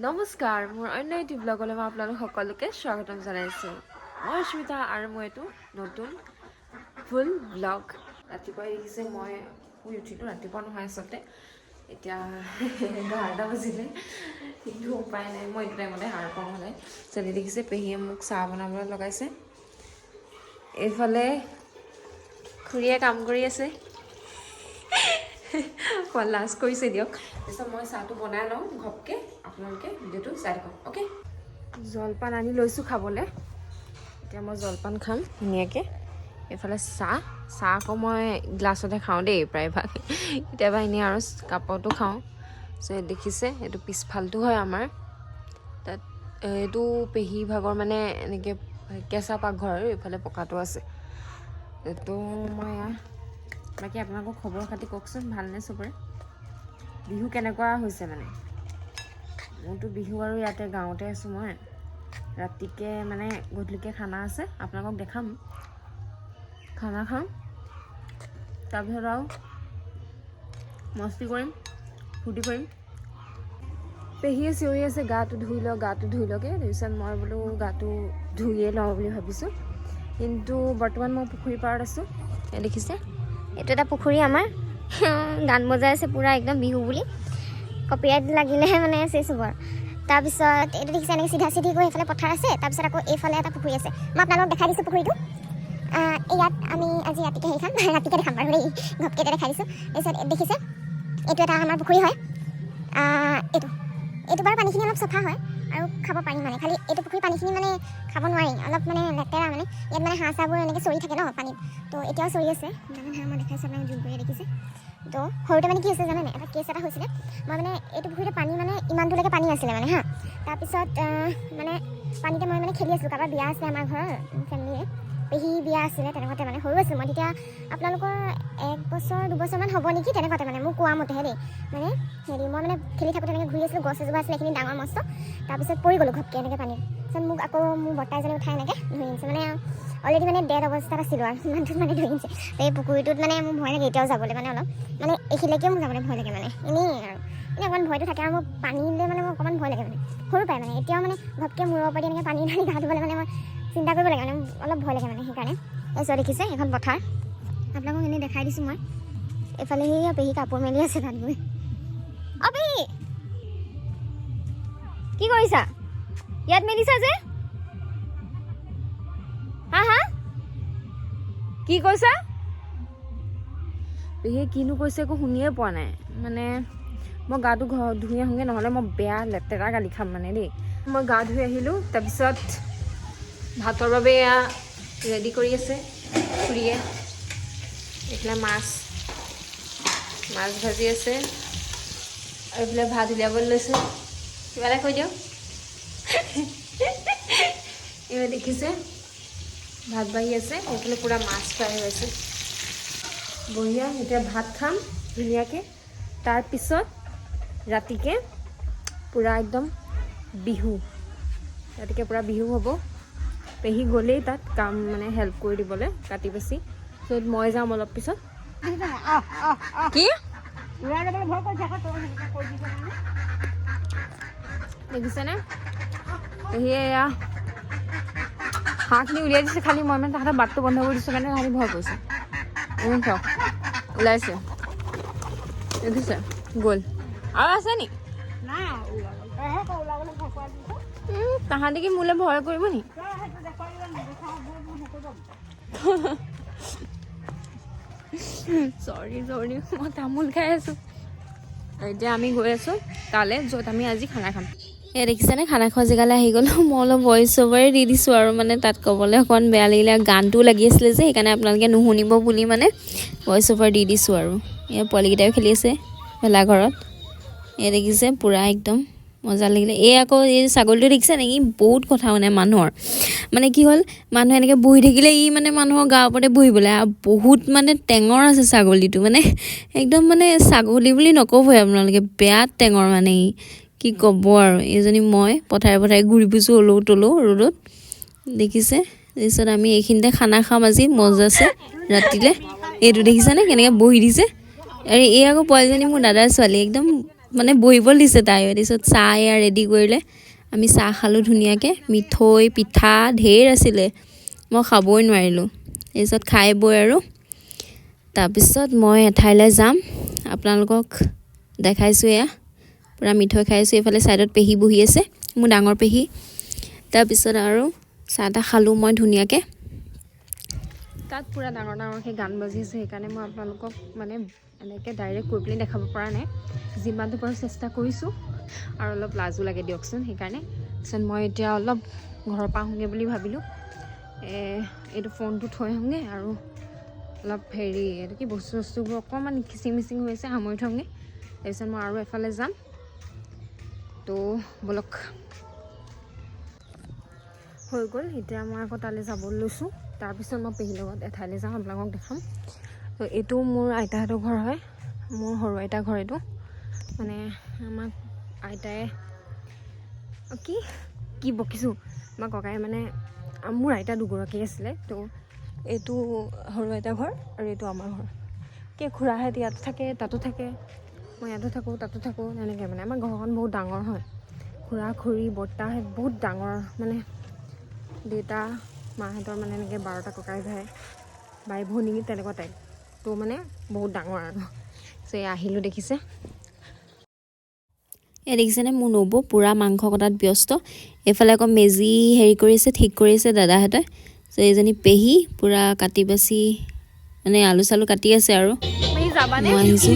নমস্কাৰ মোৰ অন্য এটি ব্লগলৈ মই আপোনালোক সকলোকে স্বাগতম জনাইছোঁ মই স্মিতা আৰু মই এইটো নতুন ফুল ব্লগ ৰাতিপুৱা দেখিছে মই শুই উঠিলোঁ ৰাতিপুৱা নহয় আচলতে এতিয়া 11টা বাজিলে কিন্তু উপায় নাই মই এইটো টাইমতে সাৰ পাওঁ হ'লে চলি দেখিছে পেহীয়ে মোক চাহ বনাবলৈ লগাইছে এইফালে খুৰীয়ে কাম কৰি আছে লাজ কৰিছে দিয়ক তাৰপিছত মই চাহটো বনাই লওঁ ঘপকৈ আপোনালোকে ভিডিঅ'টো চাই থাকক অ'কে জলপান আনি লৈছোঁ খাবলৈ এতিয়া মই জলপান খাম ধুনীয়াকৈ এইফালে চাহ আকৌ মই গ্লাছতে খাওঁ দেই প্ৰায়ভাগ কেতিয়াবা এনেই আৰু কাপতো খাওঁ চ' দেখিছে এইটো পিছফালটো হয় আমাৰ তাত এইটো পেহী ভাগৰ মানে এনেকৈ কেঁচা পাকঘৰ এইফালে পকাটো আছে এইটো মই বাকী আপোনালোকৰ খবৰ খাতি কওকচোন ভালনে চবৰে বিহু কেনেকুৱা হৈছে মানে মোৰতো বিহু আৰু ইয়াতে গাঁৱতে আছোঁ মই ৰাতিকৈ মানে গধূলিকৈ খানা আছে আপোনালোকক দেখাম খানা খাম তাৰপিছত আৰু মস্তি কৰিম ফূৰ্তি কৰিম পেহীয়ে চিঞৰি আছে গাটো ধুই লওঁকে তাৰপিছত মই বোলো গাটো ধুইয়ে লওঁ বুলি ভাবিছোঁ কিন্তু বৰ্তমান মই পুখুৰী পাৰত আছোঁ দেখিছে এইটো এটা পুখুৰী আমাৰ গান বজাই আছে পুৰা একদম বিহু বুলি কপিৰাইট লাগিলেহে মানে চেচ হ'ব তাৰপিছত এইটো দেখিছে এনেকৈ চিধা চিধি গৈ এইফালে পথাৰ আছে তাৰপিছত আকৌ এইফালে এটা পুখুৰী আছে মই আপোনালোকক দেখাই দিছোঁ পুখুৰীটো ইয়াত আমি আজি ৰাতিকৈ খাম ৰাতিকৈ দেখাম বাৰু দেই ঘপকৈ এটা দেখাই দিছোঁ তাৰপিছত দেখিছে এইটো এটা আমাৰ পুখুৰী হয় এইটো বাৰু পানীখিনি অলপ চফা হয় আৰু খাব পাৰিম মানে খালি এইটো পুখুৰী পানীখিনি মানে খাব নোৱাৰি অলপ মানে লেতেৰা মানে ইয়াত মানে হাঁহ চাহবোৰ এনেকৈ চৰি থাকে ন পানীত তো এতিয়াও চৰি আছে ডাঙৰ হাঁহ মই দেখাইছোঁ আপোনাক জুম কৰি দেখিছে তো সৰুতে মানে কি হৈছে জানেনে এটা কেছ এটা হৈছিলে মই মানে এইটো পুখুৰীতে পানী মানে ইমান দূৰলৈকে পানী আছিলে মানে হা তাৰপিছত মানে পানীতে মই মানে খেলি আছিলোঁ কাৰোবাৰ বিয়া আছে আমাৰ ঘৰৰ ফেমিলিৰে পেহী বিয়া আছিলে তেনেকুৱাতে মানে সৰু আছিলোঁ মই তেতিয়া আপোনালোকৰ 1 বছৰ 2 বছৰমান হ'ব নেকি তেনেকুৱাতে মানে মোক কোৱা মতেহে দেই মানে হেৰি মই মানে খেলি থাকোঁতে এনেকৈ ঘূৰি আছিলোঁ গছ এজোপা আছিলে এইখিনি ডাঙৰ মস্ত তাৰপিছত পৰি গ'লোঁ ঘপকৈ এনেকৈ পানীত তাৰপিছত মোক আকৌ মোৰ বৰ্তা এজনে উঠাই এনেকৈ ধৰি আনিছে মানে অলৰেডি মানে ডেড অৱস্থাত আছিলোঁ আৰু ইমানটোত মানে ধৰি আনিছে এই পুখুৰীটোত মানে মোৰ ভয় লাগে এতিয়াও যাবলৈ মানে অলপ মানে এইখিনিলৈকেও মোৰ যাবলৈ ভয় লাগে মানে এনেই আৰু এনেই অকণমান ভয়টো থাকে আৰু মোৰ পানীলৈ মানে মোৰ অকণমান ভয় লাগে মানে সৰু পাই মানে এতিয়াও মানে ঘপকৈ মূৰৰ ওপৰত এনেকৈ পানী ঢালি গা ধুবলৈ মানে মই চিন্তা কৰিব লাগে মানে অলপ ভয় লাগে মানে সেইকাৰণে তাৰপিছত দেখিছে এখন পথাৰ আপোনালোকক এনেই দেখাই দিছোঁ মই এইফালে সেই পেহী কাপোৰ মেলি আছে তাত গৈ পেহী কি কৰিছা ইয়াত মেলিছা যে হা কি কৈছা পেহীয়ে কিনো কৈছে একো শুনিয়ে পোৱা নাই মানে মই গাটো ধুই আহোঁগৈ নহ'লে মই বেয়া লেতেৰা গালি খাম মানে দেই মই গা ধুই আহিলোঁ তাৰপিছত ভাতৰ বাবে এয়া ৰেডি কৰি আছে খুৰীয়ে এইফালে মাছ ভাজি আছে আৰু এইফালে ভাত উলিয়াবলৈ লৈছে কিবা এটা কৈ দিয়ক এইবাৰ দেখিছে ভাত বাঢ়ি আছে সেইফালে পূৰা মাছ ফ্ৰাই হৈ আছে বঢ়িয়া এতিয়া ভাত খাম ধুনীয়াকৈ তাৰপিছত ৰাতিকৈ পূৰা একদম বিহু ৰাতিকৈ পূৰা বিহু হ'ব পেহী গ'লেই তাত কাম মানে হেল্প কৰি দিবলৈ কাটি বাচি ত' মই যাম অলপ পিছত কি দেখিছেনে পেহীয়ে এয়া হাঁহখিনি উলিয়াই দিছে খালি মই মানে তাহাঁতৰ বাটটো বন্ধ কৰি দিছোঁ কাৰণে তাহাঁতি ভয় কৰিছে চাওক ওলাইছে দেখিছে গ'ল আৰু আছে নি তাহাঁতি কি মোলৈ ভয় কৰিব নি চৰি মই তামোল খাই আছোঁ এতিয়া আমি গৈ আছোঁ তালৈ য'ত আমি আজি খানা খাম এয়া দেখিছেনে খানা খোৱা জেগালৈ আহি গ'লোঁ মই অলপ ভইচ অভাৰে দি দিছোঁ আৰু মানে তাত ক'বলৈ অকণ বেয়া লাগিলে গানটোও লাগি আছিলে যে সেইকাৰণে আপোনালোকে নুশুনিব বুলি মানে ভইচ অভাৰ দি দিছোঁ আৰু এয়া পোৱালিকেইটাও খেলি আছে ভেলাঘৰত এয়া দেখিছে পূৰা একদম মজা লাগিলে এই আকৌ এই ছাগলীটো দেখিছে নেকি বহুত কথা মানে মানুহৰ মানে কি হ'ল মানুহে এনেকৈ বহি থাকিলে ই মানে মানুহৰ গাৰ ওপৰতে বহিবলৈ আৰু বহুত মানে টেঙৰ আছে ছাগলীটো মানে একদম মানে ছাগলী বুলি নক'বই আপোনালোকে বেয়া টেঙৰ মানে ই কি ক'ব আৰু এইজনী মই পথাৰে ঘূৰি ফুৰিছোঁ অলৌ তলৌ ৰ'দত দেখিছে তাৰপিছত আমি এইখিনিতে খানা খাম আজি মজা আছে ৰাতিলৈ এইটো দেখিছেনে কেনেকৈ বহি দিছে আৰু এই আকৌ পোৱালীজনী মোৰ দাদাৰ ছোৱালী একদম মানে বহিব দিছে তাই তাৰপিছত চাহ এয়া ৰেডি কৰিলে আমি চাহ খালোঁ ধুনীয়াকৈ মিঠৈ পিঠা ঢেৰ আছিলে মই খাবই নোৱাৰিলোঁ তাৰপিছত খাই বৈ আৰু তাৰপিছত মই এঠাইলৈ যাম আপোনালোকক দেখাইছোঁ এয়া পূৰা মিঠৈ খাইছোঁ এইফালে ছাইডত পেহী বহি আছে মোৰ ডাঙৰ পেহী তাৰপিছত আৰু চাহ তাহ খালোঁ মই ধুনীয়াকৈ তাত পূৰা ডাঙৰ ডাঙৰকৈ গান বাজি আছে সেইকাৰণে মই আপোনালোকক মানে এনেকৈ ডাইৰেক্ট কৈ পেলাই দেখাব পৰা নাই যিমানটো পাৰোঁ চেষ্টা কৰিছোঁ আৰু অলপ লাজো লাগে দিয়কচোন সেইকাৰণে তাৰপিছত মই এতিয়া অলপ ঘৰৰ পৰা আহোঁগৈ বুলি ভাবিলোঁ এইটো ফোনটো থৈ আহোঁগৈ আৰু অলপ হেৰি এইটো কি বস্তুবোৰ অকণমান খিচিং মিচিং হৈ আছে সামৰি থওঁগৈ তাৰপিছত মই আৰু এফালে যাম তো বলক হৈ গ'ল এতিয়া মই আকৌ তালৈ যাবলৈ লৈছোঁ তাৰপিছত মই পেহীৰ লগত এঠাইলৈ যাম আপোনালোকক দেখাম তো এইটো মোৰ আইতাহঁতৰ ঘৰ হয় মোৰ সৰু আইতাৰ ঘৰ এইটো মানে আমাক আইতাই কি কি বকিছোঁ আমাৰ ককাই মানে মোৰ আইতা দুগৰাকী আছিলে তো এইটো সৰু আইতাৰ ঘৰ আৰু এইটো আমাৰ ঘৰ কি খুৰাহঁত ইয়াতো থাকে তাতো থাকে মই ইয়াতো থাকোঁ তাতো থাকোঁ এনেকৈ মানে আমাৰ ঘৰখন বহুত ডাঙৰ হয় খুৰা খুৰী বৰ্তাহঁত বহুত ডাঙৰ মানে দেউতা মাহঁতৰ মানে এনেকৈ 12টা ককাই ভাই বাই ভনী তেনেকুৱা টাইপ তো মানে বহুত ডাঙৰ আৰু চ' আহিলোঁ দেখিছে এয়া দেখিছেনে মোৰ নবৌ পূৰা মাংস কটাত ব্যস্ত এইফালে আকৌ মেজি হেৰি কৰিছে ঠিক কৰিছে দাদাহঁতে চ' এইজনী পেহী পূৰা কাটি বাচি মানে আলু চালু কাটি আছে আৰু মই আহিছোঁ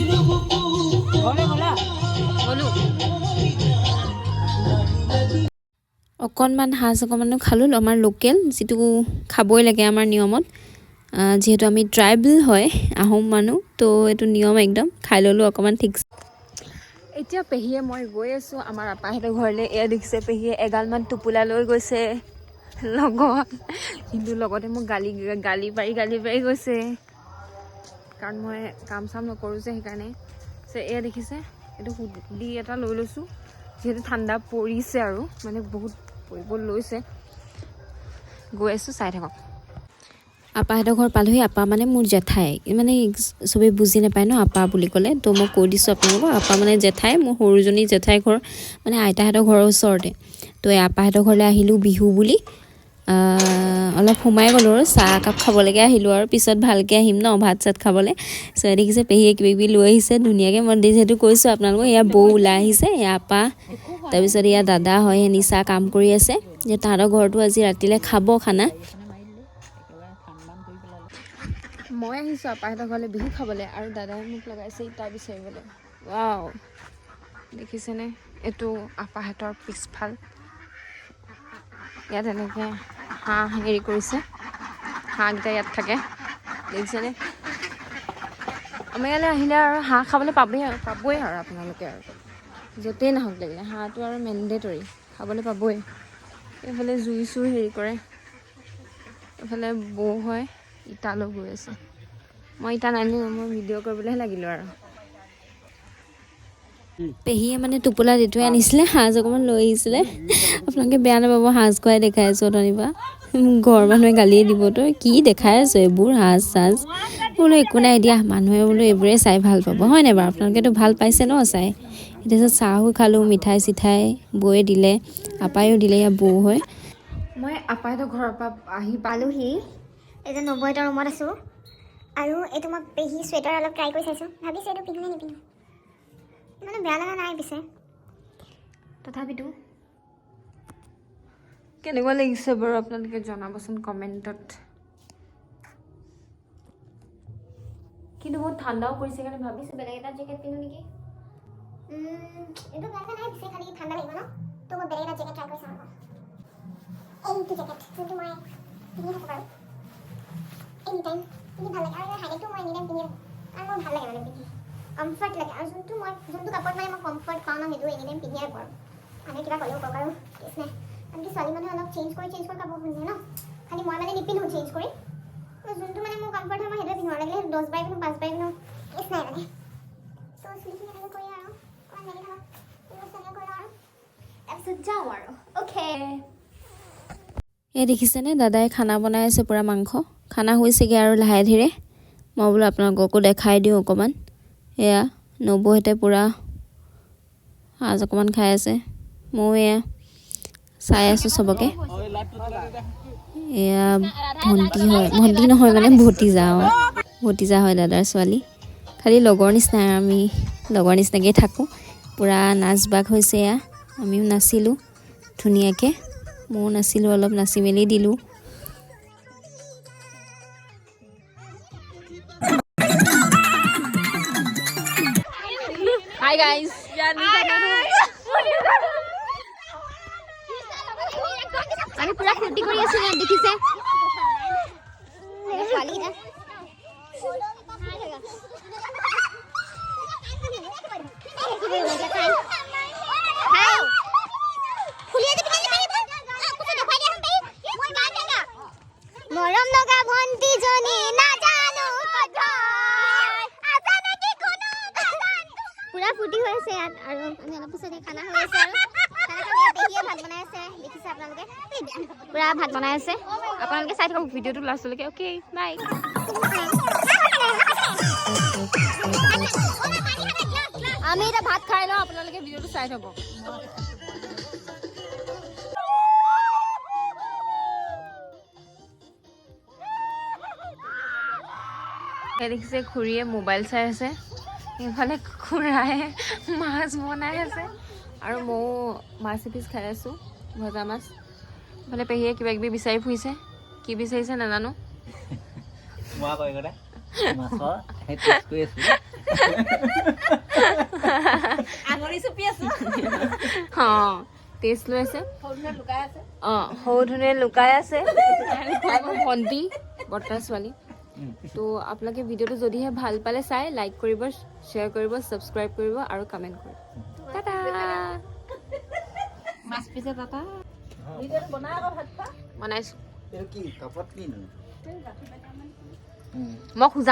অকণমান সাজ অকণমানো খালোঁ আমাৰ লোকেল যিটো খাবই লাগে আমাৰ নিয়মত যিহেতু আমি ট্ৰাইবেল হয় আহোম মানুহ তো এইটো নিয়ম একদম খাই ল'লোঁ অকণমান ঠিক এতিয়া পেহীয়ে মই গৈ আছোঁ আমাৰ আপাহঁতৰ ঘৰলৈ এয়া দেখিছে পেহীয়ে এগালমান টোপোলা লৈ গৈছে লগত কিন্তু লগতে মোক গালি পাৰি গৈছে কাৰণ মই কাম চাম নকৰোঁ যে সেইকাৰণে এয়া দেখিছে এইটো হুডি এটা লৈ লৈছোঁ যিহেতু ঠাণ্ডা পৰিছে আৰু মানে বহুত পৰিব লৈছে গৈ আছোঁ চাই থাকক আপাহঁতৰ ঘৰ পালোহি আপা মানে মোৰ জেঠাই মানে চবেই বুজি নাপায় ন আপা বুলি ক'লে তো মই কৈ দিছোঁ আপোনালোকক আপা মানে জেঠাই মোৰ সৰুজনী জেঠাই ঘৰ মানে আইতাহঁতৰ ঘৰৰ ওচৰতে তো এই আপাহঁতৰ ঘৰলৈ আহিলোঁ বিহু বুলি অলপ সোমাই গ'লোঁ আৰু চাহ একাপ খাবলৈকে আহিলোঁ আৰু পিছত ভালকৈ আহিম ন ভাত চাত খাবলৈ চ' দেখিছে পেহীয়ে কিবাকিবি লৈ আহিছে ধুনীয়াকৈ মই যিহেতু কৈছোঁ আপোনালোকক এয়া বৌ ওলাই আহিছে এয়া আপা তাৰপিছত এয়া দাদা হয় নিচা কাম কৰি আছে যে তাহাঁতৰ ঘৰটো আজি ৰাতিলৈ খাব খানা মই আহিছোঁ আপাহঁতৰ ঘৰলৈ বিহু খাবলৈ আৰু দাদাই মোক লগাইছে ইটা বিচাৰিবলৈ ৱাও দেখিছেনে এইটো আপাহঁতৰ পিছফাল ইয়াত এনেকৈ হাঁহ হেৰি কৰিছে হাঁহকেইটা ইয়াত থাকে দেখিছেনে আমাৰ ইয়ালৈ আহিলে আৰু হাঁহ খাবলৈ পাবই আৰু আপোনালোকে আৰু য'তেই নাহক লাগিলে হাঁহটো আৰু মেণ্ডেটৰী খাবলৈ পাবই এইফালে জুই চুই হেৰি কৰে এইফালে বৌ হয় ইটালৈ গৈ আছে মই ইটা নানিলোঁ মই ভিডিঅ' কৰিবলৈহে লাগিলোঁ আৰু পেহীয়ে মানে টোপোলা দি থৈ আনিছিলে সাজ অকণমান লৈ আহিছিলে আপোনালোকে বেয়া নাপাব সাজ খুৱাই দেখাই আছোঁ অথনিবা ঘৰৰ মানুহে গালিয়ে দিব তই কি দেখাই আছোঁ এইবোৰ সাজ চাজ বোলো একো নাই দিয়া মানুহে বোলো এইবোৰে চাই ভাল পাব হয় নাই বাৰু আপোনালোকেতো ভাল পাইছে ন চাই তাৰপিছত চাহো খালোঁ মিঠাই চিঠাই বৌয়ে দিলে আপায়ো দিলে ইয়াৰ বৌ হয় মই আপাহঁতৰ ঘৰৰ পৰা আহি পালোহি এই যে 90টা ৰুমত আছোঁ আৰু এইটো মই পেহী চুৱেটাৰ অলপ ট্ৰাই কৰি চাইছোঁ ভাবিছোঁ এইটো পিন্ধো নে নিপিন্ধো মানে বেয়া লগা নাই পিছে তথাপিতো কেনেকুৱা লাগিছে বাৰু আপোনালোকে জনাবচোন কমেণ্টত কিন্তু বহুত ঠাণ্ডাও পৰিছে কাৰণে ভাবিছোঁ বেলেগ এটা জেকেট পিন্ধো নেকি এইটো বেয়া নাই পিছে খালি ঠাণ্ডা লাগিব ন তো মই বেলেগ এটা জেকেট ট্ৰাই কৰি চাওঁ এইটো জেকেট যোনটো মই পিন্ধি থাকোঁ বাৰু এনি টাইম পিন্ধি ভাল লাগে আৰু হাইলাইটটো মই এনি টাইম পিন্ধি আৰু মোৰ ভাল লাগে মানে পিন্ধি কমফৰ্ট লাগে আৰু যোনটো কাপোৰত মানে মই কমফৰ্ট পাওঁ ন সেইটো এনি টাইম পিন্ধিয়ে পাৰোঁ মানুহে কিবা ক'লেও কওক আৰু কেছ নাই আনকি ছোৱালী মানুহে অলপ চেঞ্জ কৰি কাপোৰ পিন্ধে ন খালি মই মানে নিপিন্ধোঁ চেঞ্জ কৰি যোনটো মানে মোৰ কমফৰ্ট হয় মই সেইটোৱে পিন্ধোঁ লাগিলে 10 বাৰ পিন্ধোঁ 5 বাৰ পিন্ধোঁ কেছ নাই মানে চ' চুলিখিনি এনেকৈ কৰি আৰু অকণমান মেলি থাকক তেনেকৈ কৰি আৰু তাৰপিছত যাওঁ আৰু অ'কে এই দেখিছেনে দাদাই খানা বনাই আছে পূৰা মাংস খানা হৈছেগৈ আৰু লাহে ধীৰে মই বোলো আপোনালোককো দেখাই দিওঁ অকণমান এয়া নবৌহঁতে পূৰা সাজ অকণমান খাই আছে। মই এয়া চাই আছোঁ চবকে। এয়া ভণ্টি হয়, ভণ্টি নহয় মানে ভতিজা। ভতিজা হয় দাদাৰ ছোৱালী। খালি লগৰ নিচিনাই, আমি লগৰ নিচিনাকৈ থাকোঁ। পূৰা নাচ বাগ হৈছে এয়া, আমিও নাচিলোঁ ধুনীয়াকৈ। ময়ো নাচিলোঁ, অলপ নাচি মেলি দিলোঁ। হাই গাইজ, আমি পুৰা ফূৰ্তি কৰি আছো ইয়াত দেখিছে। মৰম লগা ভণ্টি জনী নাজানো পুৰা ফূৰ্তি হৈ আছে ইয়াত। আৰু আমি অলপ পিছতে খানা হৈ আছে আৰু পেহীয়ে ভাত বনাই আছে, দেখিছে আপোনালোকে পুৰা ভাত বনাই আছে। আপোনালোকে চাই থাকক ভিডিঅ'টো লাষ্টলৈকে। Okay bye. আমি এতিয়া ভাত খাই লওঁ, আপোনালোকে ভিডিঅ'টো চাই থাকক। দেখিছে খুৰীয়ে মোবাইল চাই আছে, এইফালে খুৰাই মাছ বনাই আছে আৰু ময়ো মাছ এপিচ খাই আছোঁ, ভজা মাছ। এইফালে পেহীয়ে কিবা কিবি বিচাৰি ফুৰিছে, কি বিচাৰিছে নাজানো। অঁ টেষ্ট লৈ আছে। অঁ সৰু ধুনীয়া লুকাই আছে ভণ্টি বৰ্তাৰ ছোৱালী। তো আপোনালোকে ভিডিঅ'টো যদিহে ভাল পালে চাই লাইক কৰিব, শ্বেয়াৰ কৰিব, ছাবস্ক্ৰাইব কৰিব আৰু কমেণ্ট কৰিব। টাটা। মাছ পিছে টাটা বনাইছোঁ। মই খোজা